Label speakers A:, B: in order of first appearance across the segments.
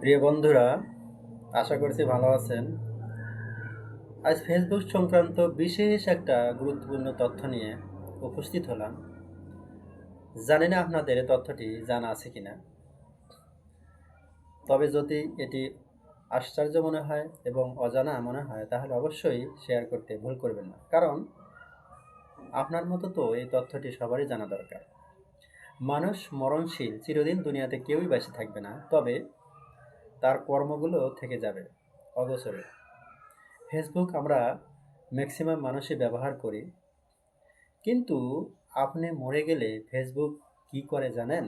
A: প্রিয় বন্ধুরা, আশা করছি ভালো আছেন। আজ ফেসবুক সংক্রান্ত বিশেষ একটা গুরুত্বপূর্ণ তথ্য নিয়ে উপস্থিত হলাম। জানি না আপনাদের তথ্যটি জানা আছে কিনা, তবে যদি এটি আশ্চর্য মনে হয় এবং অজানা মনে হয় তাহলে অবশ্যই শেয়ার করতে ভুল করবেন না, কারণ আপনার মতো তো এই তথ্যটি সবারই জানা দরকার। মানুষ মরণশীল, চিরদিন দুনিয়াতে কেউই বেঁচে থাকবে না, তবে তার কর্মগুলো থেকে যাবে অগোচরে। ফেসবুক আমরা ম্যাক্সিমাম মানুষই ব্যবহার করি, কিন্তু আপনি মরে গেলে ফেসবুক কি করে জানেন?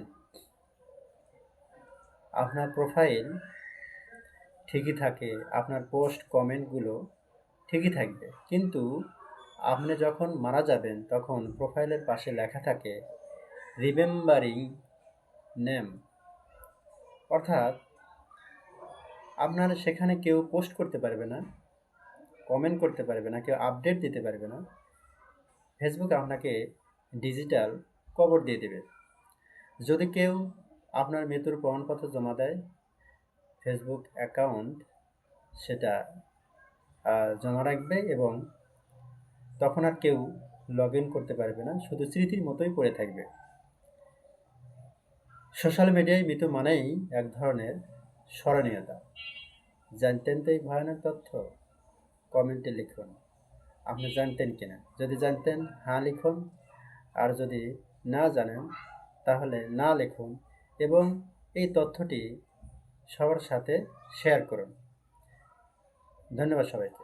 A: আপনার প্রোফাইল ঠিকই থাকে, আপনার পোস্ট কমেন্টগুলো ঠিকই থাকবে, কিন্তু আপনি যখন মারা যাবেন তখন প্রোফাইলের পাশে লেখা থাকে রিমেম্বারিং নেম, অর্থাৎ আপনার সেখানে কেউ পোস্ট করতে পারবে না, কমেন্ট করতে পারবে না, কেউ আপডেট দিতে পারবে না। ফেসবুক আপনাকে ডিজিটাল কবর দিয়ে দেবে। যদি কেউ আপনার মৃত্যুর প্রমাণপত্র জমা দেয়, ফেসবুক অ্যাকাউন্ট সেটা জমা রাখবে এবং তখন আর কেউ লগ ইন করতে পারবে না, শুধু স্মৃতির মতোই পড়ে থাকবে। সোশ্যাল মিডিয়ায় মৃত্যু মানেই এক ধরনের স্মরণীয়তা। জানতেন তো এই ভয়ানক তথ্য? কমেন্টে লিখুন আপনি জানতেন কিনা। যদি জানতেন, হ্যাঁ লিখুন, আর যদি না জানেন তাহলে না লিখুন, এবং এই তথ্যটি সবার সাথে শেয়ার করুন। ধন্যবাদ সবাইকে।